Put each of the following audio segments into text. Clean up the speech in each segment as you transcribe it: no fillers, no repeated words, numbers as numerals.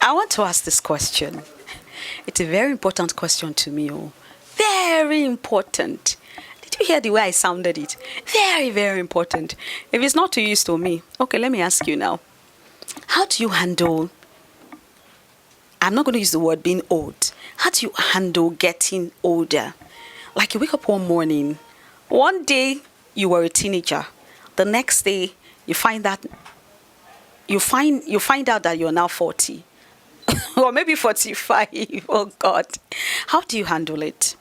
I want to ask this question. It's a very important question to me. Oh, very important. Did you hear the way I sounded it? Very, very important. If it's not to you, it's to me. Okay, let me ask you now. How do you handle, I'm not going to use the word being old. How do you handle getting older? Like you wake up one morning, one day you were a teenager. The next day you find that you find out that you're now 40 or maybe 45. Oh God. How do you handle it?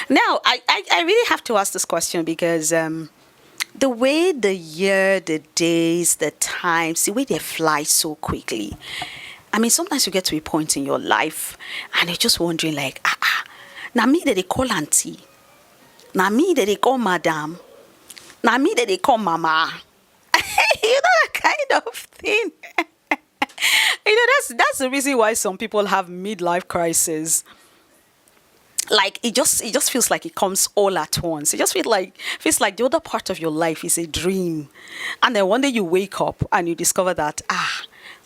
Now, I really have to ask this question because the way the year, the days, the times, the way they fly so quickly. I mean, sometimes you get to a point in your life and you're just wondering like, now me that they call auntie, now me that they call madam, now me that they call mama. You know, that kind of thing. You know, that's the reason why some people have midlife crisis. Like it just feels like it comes all at once. It just feels like the other part of your life is a dream, and then one day you wake up and you discover that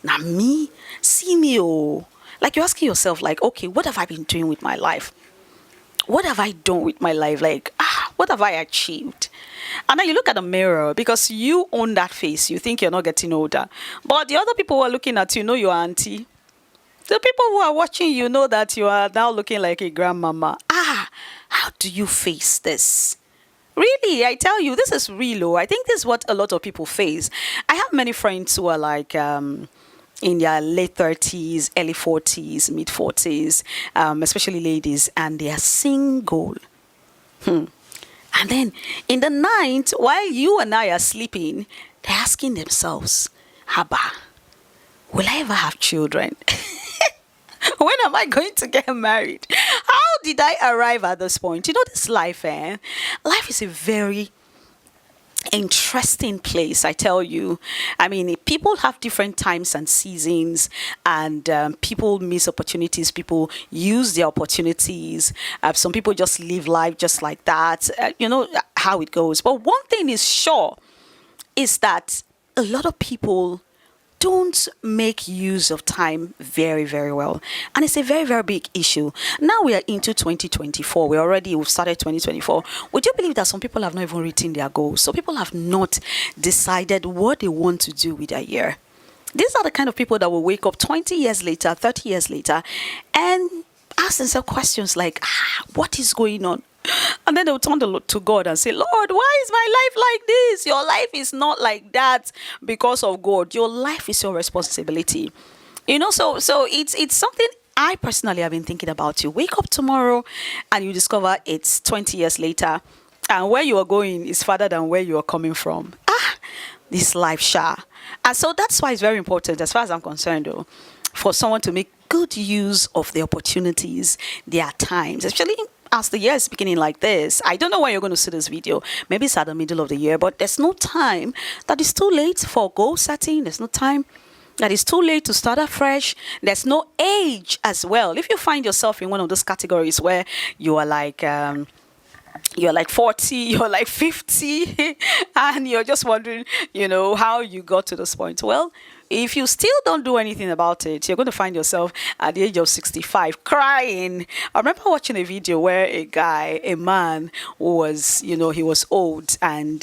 now me, see me, oh, like you're asking yourself like, okay, what have I been doing with my life? What have I done with my life? Like, what have I achieved? And then you look at the mirror because you own that face. You think you're not getting older. But the other people who are looking at you know your auntie. The people who are watching you know that you are now looking like a grandmama. How do you face this? Really, I tell you, this is real. Oh. I think this is what a lot of people face. I have many friends who are like in their late 30s, early 40s, mid 40s, especially ladies, and they are single. And then in the night, while you and I are sleeping, they're asking themselves, Haba, will I ever have children? When am I going to get married? How did I arrive at this point? You know, this life, life is a very interesting place, I tell you. I mean, people have different times and seasons, and people miss opportunities. People use their opportunities. Some people just live life just like that. You know how it goes. But one thing is sure is that a lot of people don't make use of time very, very well. And it's a very, very big issue. Now we are into 2024. We've started 2024. Would you believe that some people have not even written their goals? So people have not decided what they want to do with their year. These are the kind of people that will wake up 20 years later, 30 years later, and ask themselves questions like, what is going on? And then they'll turn to God and say, Lord, why is my life like this? Your life is not like that because of God. Your life is your responsibility. You know, so it's something I personally have been thinking about. You wake up tomorrow and you discover it's 20 years later, and where you are going is farther than where you are coming from. This life, sha. And so that's why it's very important, as far as I'm concerned, though, for someone to make good use of the opportunities, their times, especially as the year is beginning like this. I don't know when you're going to see this video. Maybe it's at the middle of the year, but there's no time that is too late for goal setting. There's no time that is too late to start afresh. There's no age as well. If you find yourself in one of those categories where you are like 40, you're like 50, and you're just wondering, you know, how you got to this point. Well, if you still don't do anything about it, you're going to find yourself at the age of 65 crying. I remember watching a video where a man was, you know, he was old, and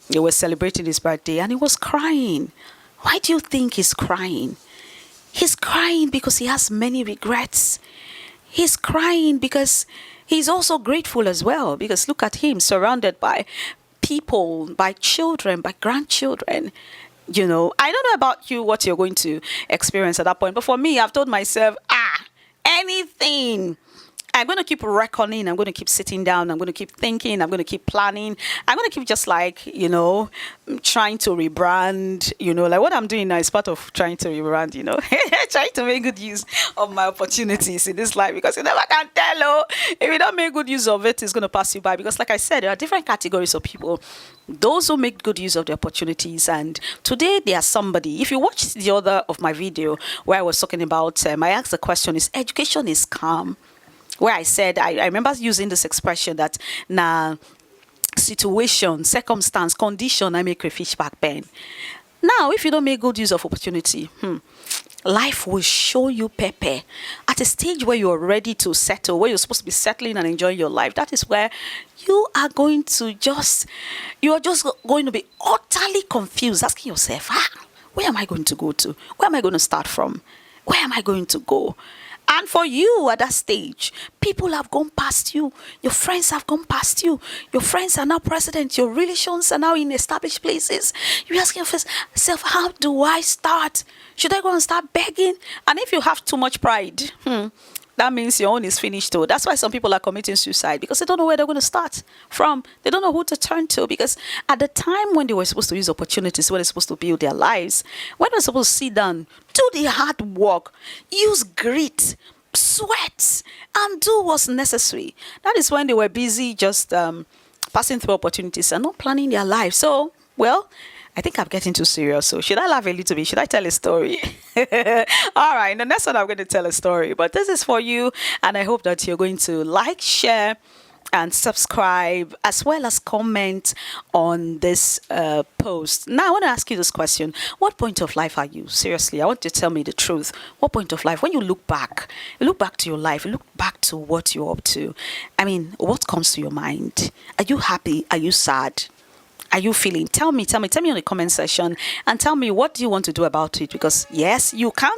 he was celebrating his birthday and he was crying. Why do you think he's crying? He's crying because he has many regrets. He's crying because he's also grateful as well, because look at him surrounded by people, by children, by grandchildren. You know, I don't know about you, what you're going to experience at that point. But for me, I've told myself, anything. I'm going to keep reckoning. I'm going to keep sitting down. I'm going to keep thinking. I'm going to keep planning. I'm going to keep just like, you know, trying to rebrand, you know, like what I'm doing now is part of trying to rebrand, you know, trying to make good use of my opportunities in this life, because you never can tell, if you don't make good use of it, it's going to pass you by. Because like I said, there are different categories of people. Those who make good use of the opportunities, and today they are somebody. If you watch the other of my video where I was talking about, I asked the question, is education is calm? Where I said, I remember using this expression that situation, circumstance, condition, I make a fish back pen. Now, if you don't make good use of opportunity, life will show you pepper at a stage where you're ready to settle, where you're supposed to be settling and enjoying your life. That is where you are going to you are just going to be utterly confused, asking yourself, where am I going to go to? Where am I going to start from? Where am I going to go? And for you at that stage, people have gone past you. Your friends have gone past you. Your friends are now president. Your relations are now in established places. You're asking yourself, how do I start? Should I go and start begging? And if you have too much pride, that means your own is finished too. That's why some people are committing suicide, because they don't know where they're going to start from. They don't know who to turn to, because at the time when they were supposed to use opportunities, when they're supposed to build their lives, when they're supposed to sit down, do the hard work, use grit, sweat, and do what's necessary, that is when they were busy just passing through opportunities and not planning their life. So, well, I think I'm getting too serious. So should I laugh a little bit? Should I tell a story? All right. In the next one, I'm going to tell a story. But this is for you. And I hope that you're going to like, share, and subscribe, as well as comment on this post. Now, I want to ask you this question. What point of life are you? Seriously, I want you to tell me the truth. What point of life? When you look back to your life, you look back to what you're up to. I mean, what comes to your mind? Are you happy? Are you sad? Are you feeling? Tell me in the comment section, and tell me, what do you want to do about it? Because yes, you can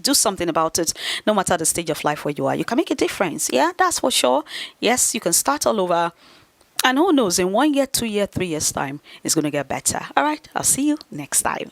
do something about it, no matter the stage of life where you are. You can make a difference. Yeah, that's for sure. Yes, you can start all over. And who knows, in 1 year, 2 year, 3 years time, it's going to get better. All right, I'll see you next time.